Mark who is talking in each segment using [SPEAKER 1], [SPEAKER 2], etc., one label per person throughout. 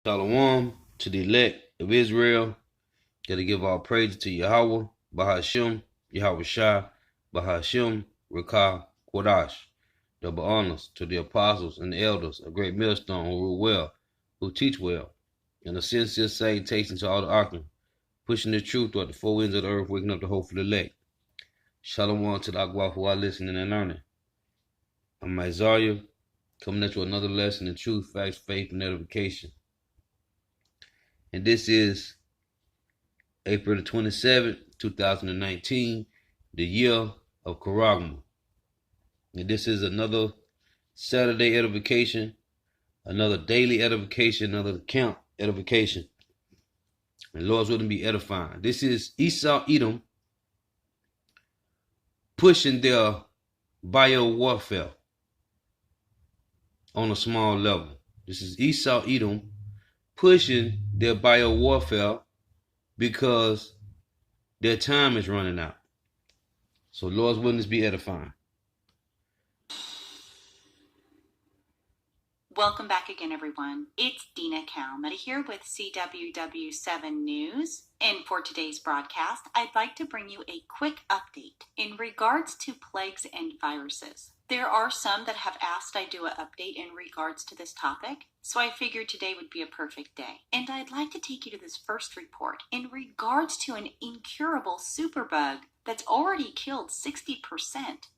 [SPEAKER 1] Shalom to the elect of Israel. Gotta give all praise to Yahweh, Bahashim, Yahweh Shai, Bahashim, Rakah, Quadash. Double honors to the apostles and the elders, a great millstone who rule well, who teach well, and the sincere salutations to all the Akim, pushing the truth throughout the four winds of the earth, waking up the hope for the elect. Shalom to the Agwa who are listening and learning. I'm Isaiah, coming at you another lesson in truth, facts, faith, and edification. And this is April the 27th, 2019, the year of Karagma. And this is another Saturday edification, another daily edification, another camp edification. And Lord's willing be edifying. This is Esau Edom pushing their bio warfare on a small level. This is Esau Edom pushing their bio warfare because their time is running out. So Lord's willing be edifying.
[SPEAKER 2] Welcome back again, everyone. It's Dina Kalmeta here with CWW7 News. And for today's broadcast, I'd like to bring you a quick update in regards to plagues and viruses. There are some that have asked I do an update in regards to this topic, so I figured today would be a perfect day. And I'd like to take you to this first report in regards to an incurable superbug that's already killed 60%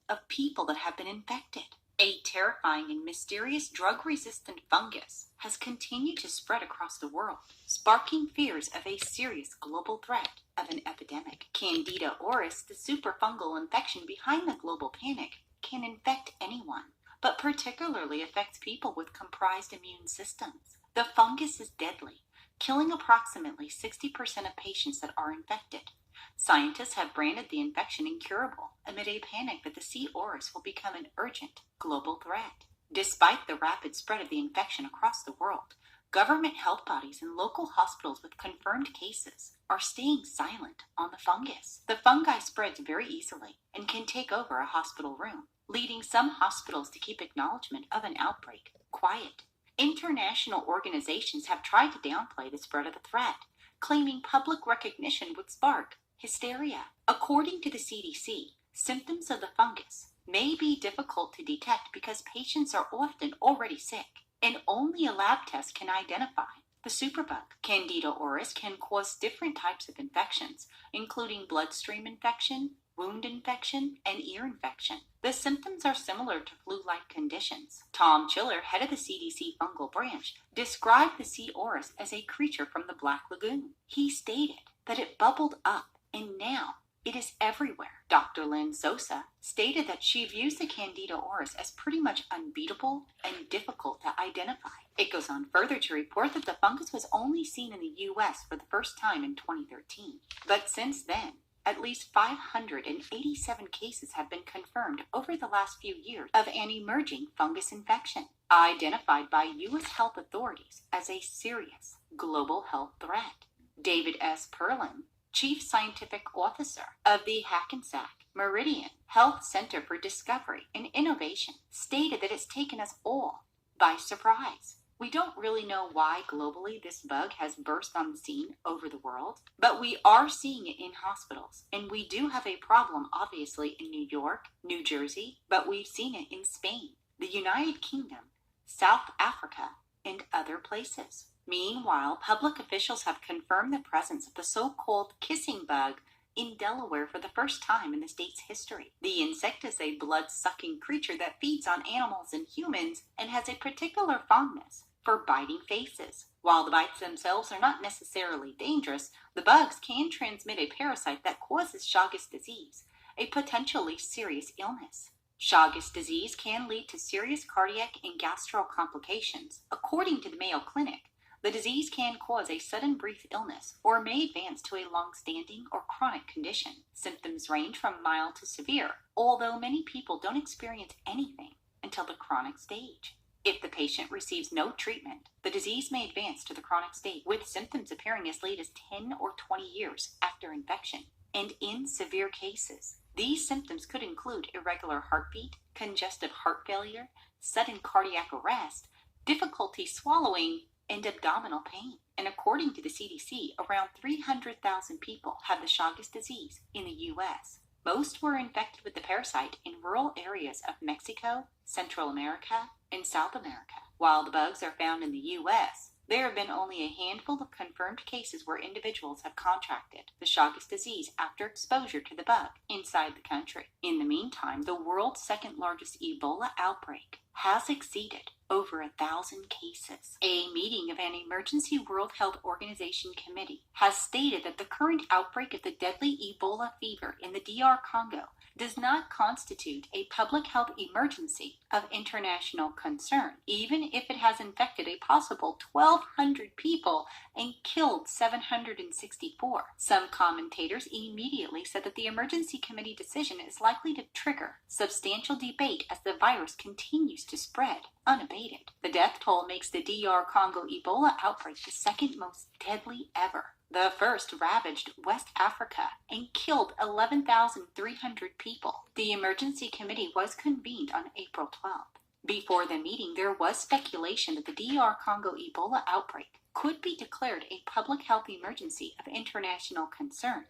[SPEAKER 2] of people that have been infected. A terrifying and mysterious drug-resistant fungus has continued to spread across the world, sparking fears of a serious global threat of an epidemic. Candida auris, the superfungal infection behind the global panic, can infect anyone, but particularly affects people with comprised immune systems. The fungus is deadly, killing approximately 60% of patients that are infected. Scientists have branded the infection incurable amid a panic that the C. auris will become an urgent global threat. Despite the rapid spread of the infection across the world, government health bodies and local hospitals with confirmed cases are staying silent on the fungus. The fungi spreads very easily and can take over a hospital room, leading some hospitals to keep acknowledgement of an outbreak quiet. International organizations have tried to downplay the spread of the threat, claiming public recognition would spark hysteria. According to the CDC, symptoms of the fungus may be difficult to detect because patients are often already sick, and only a lab test can identify the superbug. Candida auris can cause different types of infections, including bloodstream infection, wound infection, and ear infection. The symptoms are similar to flu-like conditions. Tom Chiller, head of the CDC fungal branch, described the C. auris as a creature from the Black Lagoon. He stated that it bubbled up and now it is everywhere. Dr. Lynn Sosa stated that she views the Candida auris as pretty much unbeatable and difficult to identify. It goes on further to report that the fungus was only seen in the U.S. for the first time in 2013. But since then, at least 587 cases have been confirmed over the last few years of an emerging fungus infection, identified by U.S. health authorities as a serious global health threat. David S. Perlin, Chief Scientific Officer of the Hackensack Meridian Health Center for Discovery and Innovation, stated that it's taken us all by surprise. We don't really know why globally this bug has burst on the scene over the world, but we are seeing it in hospitals. And we do have a problem, obviously, in New York, New Jersey, but we've seen it in Spain, the United Kingdom, South Africa, and other places. Meanwhile, public officials have confirmed the presence of the so-called kissing bug in Delaware for the first time in the state's history. The insect is a blood-sucking creature that feeds on animals and humans and has a particular fondness for biting faces. While the bites themselves are not necessarily dangerous, the bugs can transmit a parasite that causes Chagas disease, a potentially serious illness. Chagas disease can lead to serious cardiac and gastro complications. According to the Mayo Clinic, the disease can cause a sudden brief illness or may advance to a long-standing or chronic condition. Symptoms range from mild to severe, although many people don't experience anything until the chronic stage. If the patient receives no treatment, the disease may advance to the chronic state, with symptoms appearing as late as 10 or 20 years after infection. And in severe cases, these symptoms could include irregular heartbeat, congestive heart failure, sudden cardiac arrest, difficulty swallowing, and abdominal pain. And according to the CDC, around 300,000 people have the Chagas disease in the U.S. Most were infected with the parasite in rural areas of Mexico, Central America, and South America. While the bugs are found in the U.S., there have been only a handful of confirmed cases where individuals have contracted the Chagas disease after exposure to the bug inside the country. In the meantime, the world's second largest Ebola outbreak has exceeded over 1,000 cases. A meeting of an emergency World Health Organization committee has stated that the current outbreak of the deadly Ebola fever in the DR Congo does not constitute a public health emergency of international concern, even if it has infected a possible 1,200 people and killed 764. Some commentators immediately said that the emergency committee decision is likely to trigger substantial debate as the virus continues to spread unabated. The death toll makes the DR Congo Ebola outbreak the second most deadly ever. The first ravaged West Africa and killed 11,300 people. The emergency committee was convened on April 12th. Before the meeting, there was speculation that the DR Congo Ebola outbreak could be declared a public health emergency of international concern.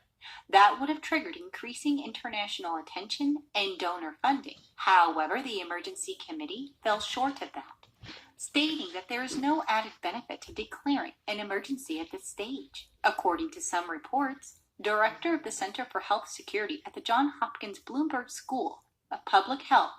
[SPEAKER 2] That would have triggered increasing international attention and donor funding. However, the emergency committee fell short of that, stating that there is no added benefit to declaring an emergency at this stage. According to some reports, Director of the Center for Health Security at the Johns Hopkins Bloomberg School of Public Health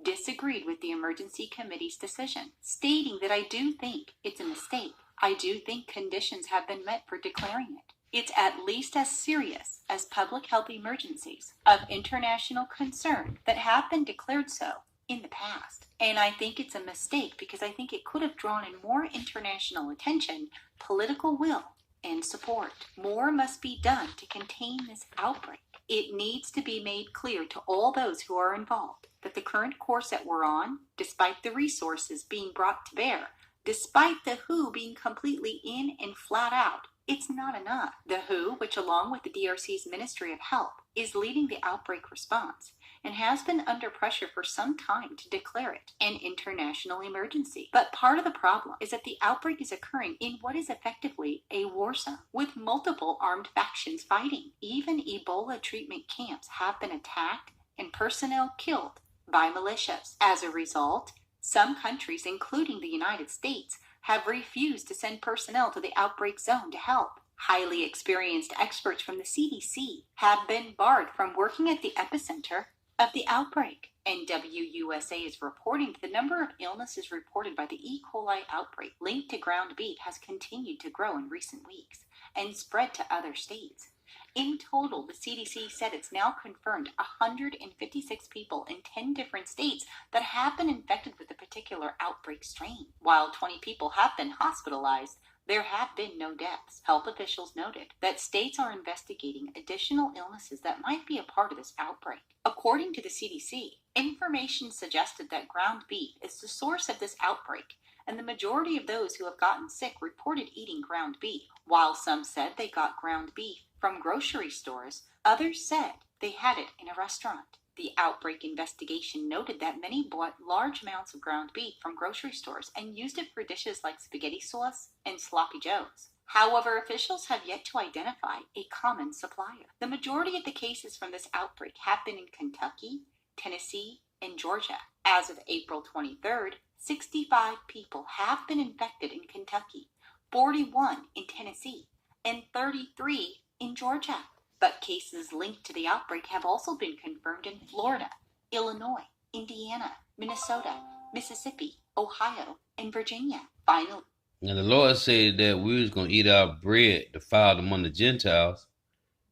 [SPEAKER 2] disagreed with the emergency committee's decision, stating that I do think it's a mistake. I do think conditions have been met for declaring it. It's at least as serious as public health emergencies of international concern that have been declared so in the past. And I think it's a mistake because I think it could have drawn in more international attention, political will, and support. More must be done to contain this outbreak. It needs to be made clear to all those who are involved that the current course that we're on, despite the resources being brought to bear, despite the WHO being completely in and flat out, it's not enough. The WHO, which along with the DRC's Ministry of Health, is leading the outbreak response and has been under pressure for some time to declare it an international emergency. But part of the problem is that the outbreak is occurring in what is effectively a war zone, with multiple armed factions fighting. Even Ebola treatment camps have been attacked and personnel killed by militias. As a result, some countries, including the United States, have refused to send personnel to the outbreak zone to help. Highly experienced experts from the CDC have been barred from working at the epicenter of the outbreak. And WUSA is reporting that the number of illnesses reported by the E. coli outbreak linked to ground beef has continued to grow in recent weeks and spread to other states. In total, the CDC said it's now confirmed 156 people in 10 different states that have been infected with the particular outbreak strain. While 20 people have been hospitalized, there have been no deaths. Health officials noted that states are investigating additional illnesses that might be a part of this outbreak. According to the CDC, information suggested that ground beef is the source of this outbreak, and the majority of those who have gotten sick reported eating ground beef. While some said they got ground beef from grocery stores, others said they had it in a restaurant. The outbreak investigation noted that many bought large amounts of ground beef from grocery stores and used it for dishes like spaghetti sauce and sloppy joes. However, officials have yet to identify a common supplier. The majority of the cases from this outbreak have been in Kentucky, Tennessee, and Georgia. As of April 23rd, 65 people have been infected in Kentucky, 41 in Tennessee, and 33 in Georgia. But cases linked to the outbreak have also been confirmed in Florida, Illinois, Indiana, Minnesota, Mississippi, Ohio, and Virginia. Finally,
[SPEAKER 1] now the Lord said that we was going to eat our bread defiled among the Gentiles,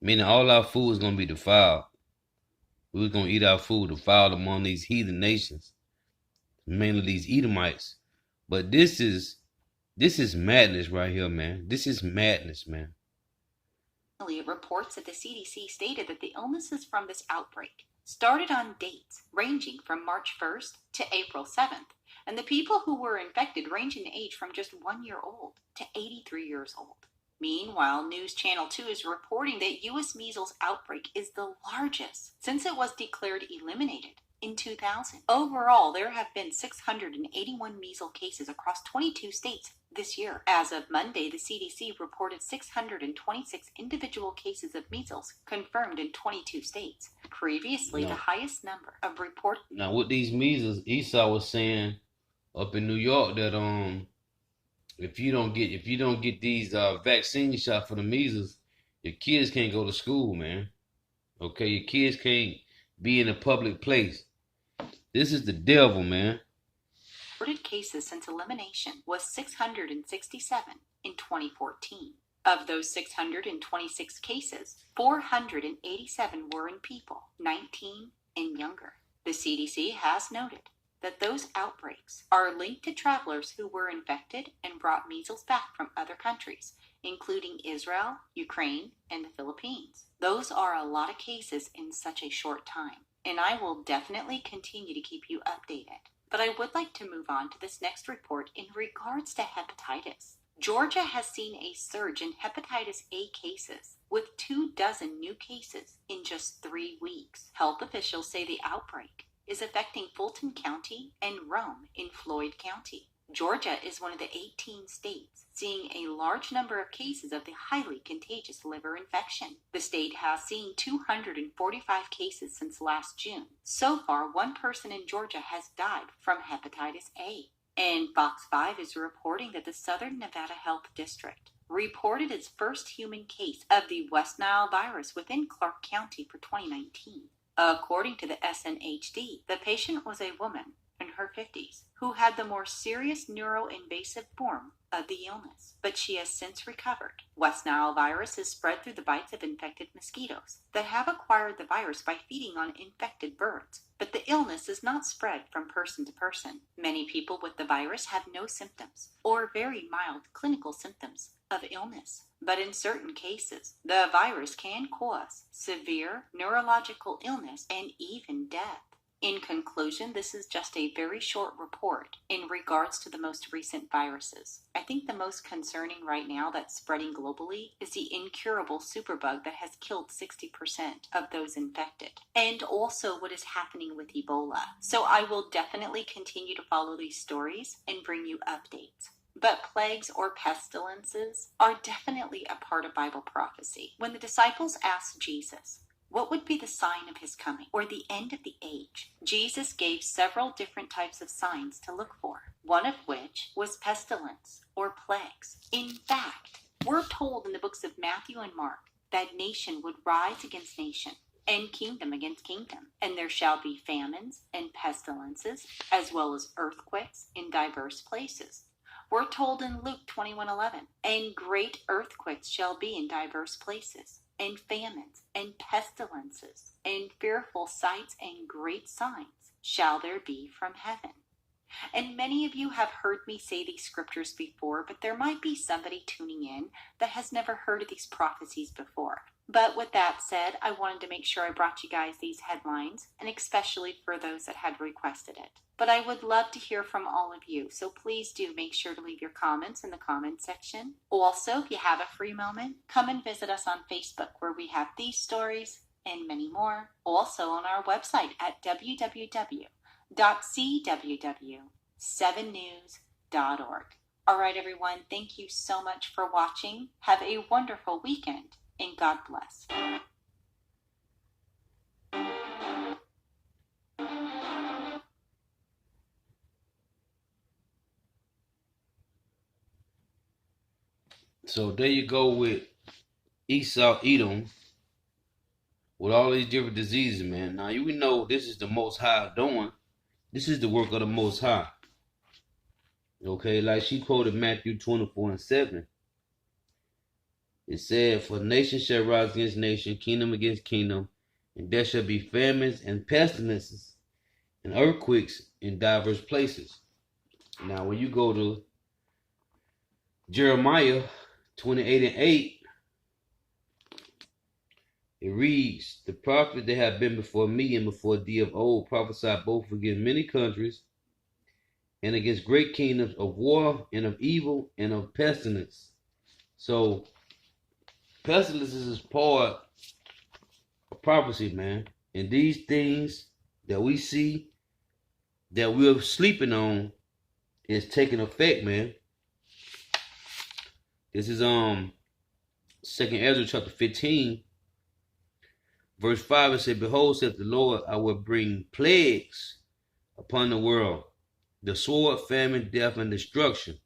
[SPEAKER 1] meaning all our food is going to be defiled. We was going to eat our food defiled among these heathen nations, mainly these Edomites. But this is madness right here, man. This is madness, man.
[SPEAKER 2] Reports that the CDC stated that the illnesses from this outbreak started on dates ranging from March 1st to April 7th, and the people who were infected range in age from just 1 year old to 83 years old. Meanwhile, News Channel 2 is reporting that U.S. measles outbreak is the largest since it was declared eliminated in 2000. Overall, there have been 681 measles cases across 22 states this year. As of Monday, the CDC reported 626 individual cases of measles confirmed in 22 states. Previously, the highest number of reports.
[SPEAKER 1] Now, with these measles, Esau was saying up in New York that if you don't get these vaccine shots for the measles, your kids can't go to school, man. Okay, your kids can't be in a public place. This is the devil, man.
[SPEAKER 2] Reported cases since elimination was 667 in 2014. Of those 626 cases, 487 were in people 19 and younger. The CDC has noted that those outbreaks are linked to travelers who were infected and brought measles back from other countries, including Israel, Ukraine, and the Philippines. Those are a lot of cases in such a short time, and I will definitely continue to keep you updated. But I would like to move on to this next report in regards to hepatitis. Georgia has seen a surge in hepatitis A cases, with 24 new cases in just 3 weeks. Health officials say the outbreak is affecting Fulton County and Rome in Floyd County. Georgia is one of the 18 states seeing a large number of cases of the highly contagious liver infection. The state has seen 245 cases since last June. So far, one person in Georgia has died from hepatitis A. And Fox 5 is reporting that the Southern Nevada Health District reported its first human case of the West Nile virus within Clark County for 2019. According to the SNHD, the patient was a woman in her 50s who had the more serious neuroinvasive form of the illness, but she has since recovered. West Nile virus is spread through the bites of infected mosquitoes that have acquired the virus by feeding on infected birds, but the illness is not spread from person to person. Many people with the virus have no symptoms or very mild clinical symptoms of illness, but in certain cases, the virus can cause severe neurological illness and even death. In conclusion, this is just a very short report in regards to the most recent viruses. I think the most concerning right now that's spreading globally is the incurable superbug that has killed 60% of those infected, and also what is happening with Ebola. So I will definitely continue to follow these stories and bring you updates. But plagues or pestilences are definitely a part of Bible prophecy. When the disciples asked Jesus, what would be the sign of his coming or the end of the age? Jesus gave several different types of signs to look for, one of which was pestilence or plagues. In fact, we're told in the books of Matthew and Mark that nation would rise against nation and kingdom against kingdom, and there shall be famines and pestilences, as well as earthquakes in diverse places. We're told in Luke 21:11, and great earthquakes shall be in diverse places, and famines, and pestilences, and fearful sights, and great signs shall there be from heaven. And many of you have heard me say these scriptures before, but there might be somebody tuning in that has never heard of these prophecies before. But with that said, I wanted to make sure I brought you guys these headlines, and especially for those that had requested it. But I would love to hear from all of you, so please do make sure to leave your comments in the comments section. Also, if you have a free moment, come and visit us on Facebook, where we have these stories and many more. Also on our website at www.cww7news.org. All right, everyone, thank you so much for watching. Have a wonderful weekend, and God bless.
[SPEAKER 1] So there you go with Esau, Edom, with all these different diseases, man. Now we know this is the Most High doing. This is the work of the Most High. Okay, like she quoted Matthew 24:7. It said, for nation shall rise against nation, kingdom against kingdom, and there shall be famines and pestilences and earthquakes in diverse places. Now, when you go to Jeremiah 28:8, it reads, the prophets that have been before me and before thee of old prophesied both against many countries and against great kingdoms of war and of evil and of pestilence. So, pestilence is part of prophecy, man. And these things that we see that we're sleeping on is taking effect, man. This is Second Ezra chapter 15, verse 5. It said, "Behold, saith the Lord, I will bring plagues upon the world, the sword, famine, death, and destruction."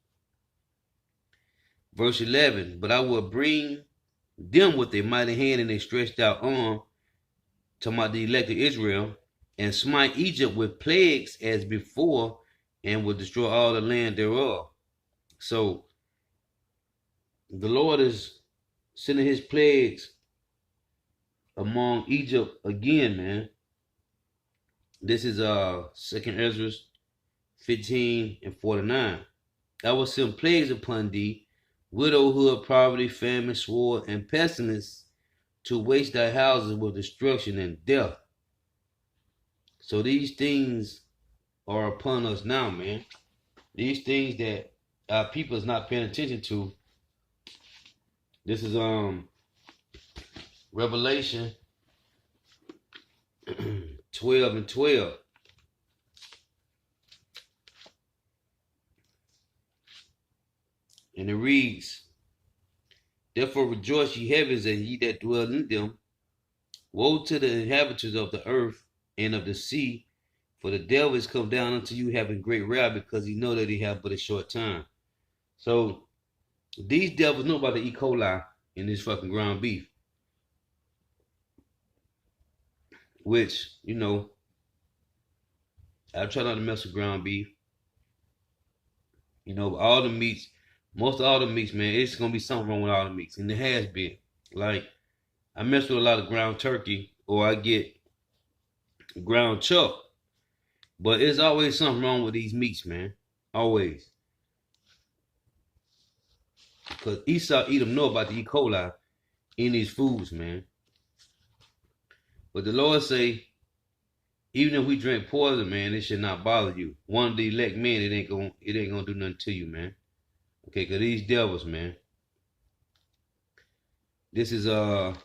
[SPEAKER 1] Verse 11, "But I will bring them with a mighty hand and a stretched out arm," to the elect of Israel, "and smite Egypt with plagues as before, and will destroy all the land thereof." So the Lord is sending his plagues among Egypt again, man. This is Second Ezra 15 and 49. "I will send plagues upon thee, widowhood, poverty, famine, sword, and pestilence, to waste thy houses with destruction and death." So these things are upon us now, man. These things that our people is not paying attention to. This is Revelation 12 and 12. And it reads, "Therefore rejoice, ye heavens, and ye that dwell in them. Woe to the inhabitants of the earth and of the sea, for the devil is come down unto you having great wrath, because he know that he have but a short time." So these devils know about the E. coli in this fucking ground beef, which, I try not to mess with ground beef. All the meats, most of all the meats, man, it's gonna be something wrong with all the meats, and it has been. Like, I mess with a lot of ground turkey, or I get ground chuck, but it's always something wrong with these meats, man. Always. Because Esau, Edom know about the E. coli in these foods, man. But the Lord say, even if we drink poison, man, it should not bother you. One of the elect men, it ain't gonna do nothing to you, man. Okay, because these devils, man. This is matter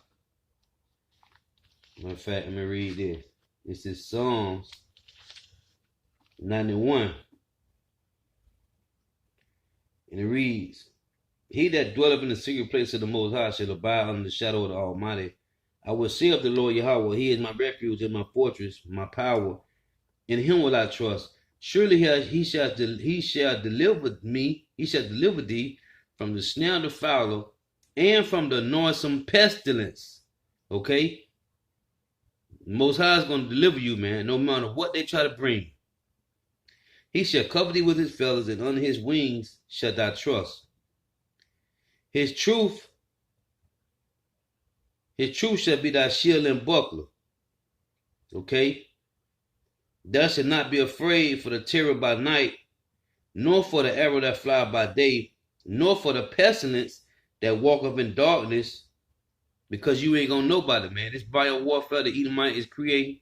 [SPEAKER 1] of fact, let me read this. This is Psalms 91. And it reads, "He that dwelleth in the secret place of the Most High shall abide under the shadow of the Almighty. I will say of the Lord Yahweh, he is my refuge and my fortress, my power. In him will I trust. Surely he shall deliver me. He shall deliver thee from the snare of the fowler and from the noisome pestilence." Okay? Most High is going to deliver you, man, no matter what they try to bring. "He shall cover thee with his feathers, and under his wings shall thou trust. His truth shall be thy shield and buckler." Okay? "Thou shalt not be afraid for the terror by night, nor for the arrow that fly by day, nor for the pestilence that walketh in darkness," because you ain't gonna know about it, man. This bio warfare the Edomite is creating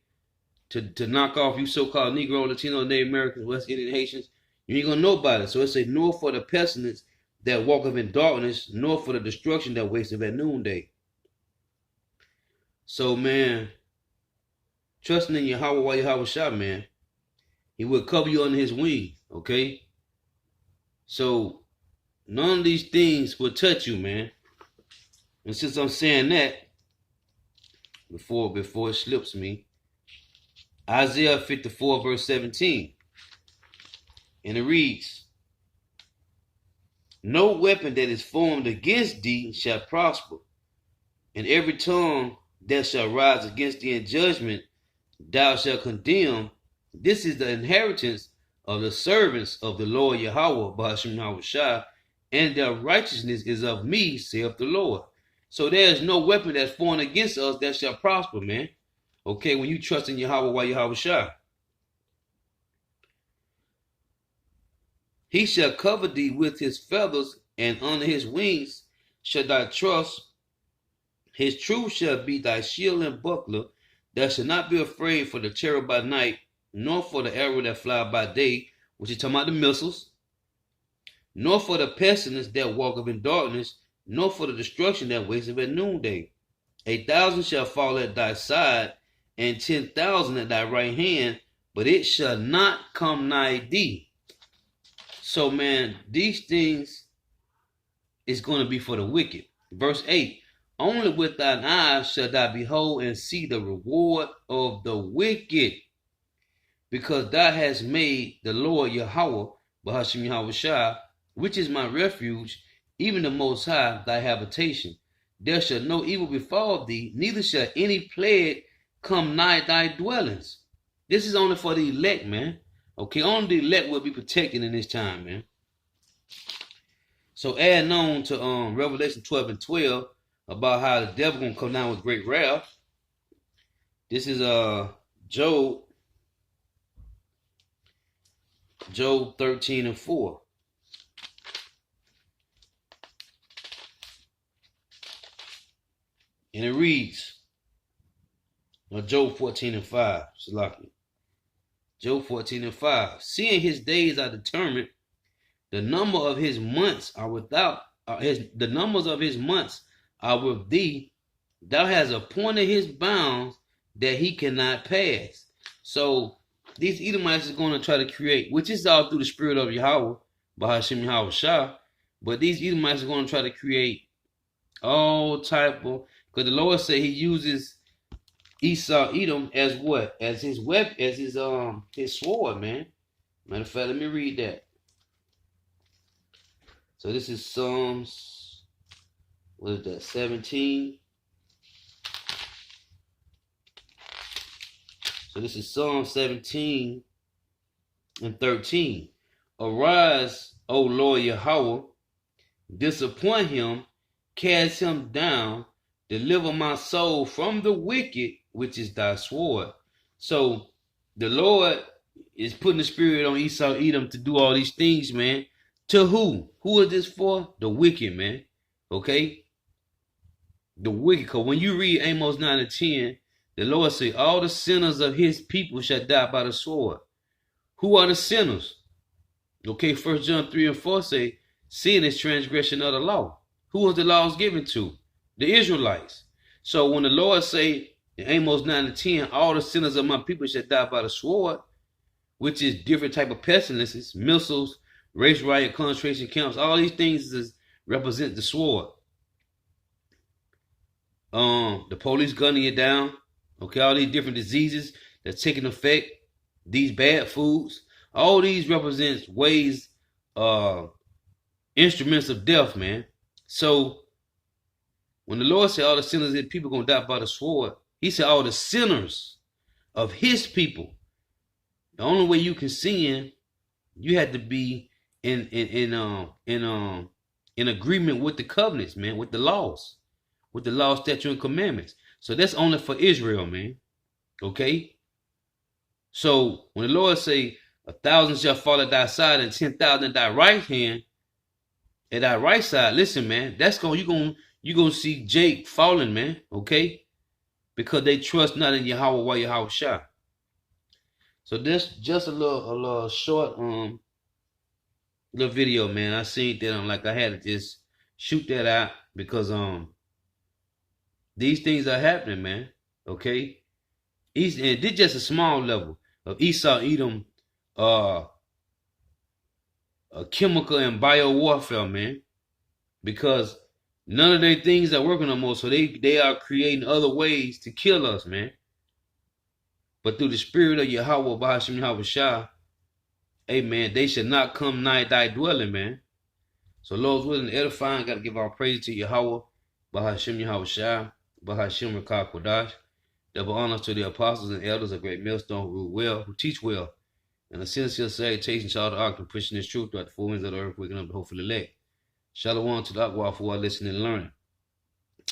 [SPEAKER 1] to knock off you so-called Negro, Latino, Native Americans, West Indian, Haitians. You ain't gonna know about it. So it says, "Nor for the pestilence that walketh in darkness, nor for the destruction that wasteth at noonday." So, man, trusting in Yahweh while Yahweh shot, man, he will cover you under his wings, okay? So none of these things will touch you, man. And since I'm saying that, before it slips me, Isaiah 54 verse 17, and it reads, "No weapon that is formed against thee shall prosper, and every tongue that shall rise against thee in judgment thou shalt condemn. This is the inheritance of the servants of the Lord Yahweh, Bahashim Yahushua, and their righteousness is of me, saith the Lord." So there is no weapon that's formed against us that shall prosper, man. Okay, when you trust in Yahweh while Yahushua. "He shall cover thee with his feathers, and under his wings shall thy trust. His truth shall be thy shield and buckler. Thou shalt not be afraid for the terror by night, nor for the arrow that fly by day," which is talking about the missiles, "nor for the pestilence that walketh in darkness, nor for the destruction that wasteth at noonday. 1,000 shall fall at thy side, and 10,000 at thy right hand, but it shall not come nigh thee. So, man, these things is going to be for the wicked. Verse 8, only with thine eyes shall thou behold and see the reward of the wicked, because thou hast made the Lord Yahweh, Bahashim Yahweh Shah, which is my refuge, even the Most High, thy habitation. There shall no evil befall thee, neither shall any plague come nigh thy dwellings. This is only for the elect, man. Okay, only the elect will be protected in this time, man. So adding on to Revelation 12 and 12 about how the devil gonna come down with great wrath. This is Job 13 and 4. And it reads, Job 14 and 5, Salaki. Job 14 and 5. Seeing his days are determined, the number of his months are without the numbers of his months are with thee. Thou hast appointed his bounds that he cannot pass. So these Edomites is going to try to create, which is all through the spirit of Yahweh, Bahashim Yahweh Shah. But these Edomites are going to try to create all type of, because the Lord said he uses Esau Edom as what? As his weapon, as his sword, man. Matter of fact, let me read that. So this is Psalms, what is that, 17? So this is Psalm 17 and 13. Arise, O Lord Yahweh, disappoint him, cast him down, deliver my soul from the wicked, which is thy sword. So the Lord is putting the spirit on Esau Edom to do all these things, man. To who? Who is this for? The wicked, man. Okay? The wicked. Because when you read Amos 9 and 10, the Lord said, all the sinners of his people shall die by the sword. Who are the sinners? Okay, 1 John 3 and 4 say, sin is transgression of the law. Who was the laws given to? The Israelites. So when the Lord say in Amos 9 and 10, all the sinners of my people shall die by the sword, which is different type of pestilences, missiles, race riot, concentration camps, all these things represent the sword. The police gunning you down. Okay, all these different diseases that's taking effect, these bad foods, all these represents ways, instruments of death, man. So when the Lord said all the sinners of people gonna die by the sword, he said all the sinners of his people. The only way you can sin, you had to be in agreement with the covenants, man, with the laws, statutes, and commandments. So that's only for Israel, man. Okay? So when the Lord say 1,000 shall fall at thy side and 10,000 at thy right hand, at thy right side, listen, man, that's you're gonna see Jake falling, man. Okay? Because they trust not in Yahweh or Yahweh Shah. So that's just a little short little video, man. I seen that I'm like I had to just shoot that out because these things are happening, man. Okay? And this just a small level of Esau Edom chemical and bio warfare, man. Because none of their things are working no more. So they are creating other ways to kill us, man. But through the spirit of Yahweh, Bahashim Yahweh Shah, amen, they should not come nigh thy dwelling, man. So Lord's willing and edifying, got to give our praise to Yahweh, Bahashim Yahweh Shah, Bahashim Rakah Kodash. Double honor to the apostles and elders of great millstone who rule well, who teach well. And a sincere salutation to all the ark and pushing this truth throughout the four winds of the earth, waking up the hopefully elect. Shalom to the Akwa for our listening and learning.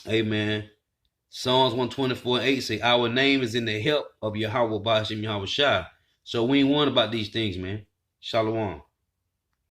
[SPEAKER 1] Amen. Psalms 124:8 say, our name is in the help of Yahweh, Bahashim Yahweh Shah. So we ain't worrying about these things, man. Shalom.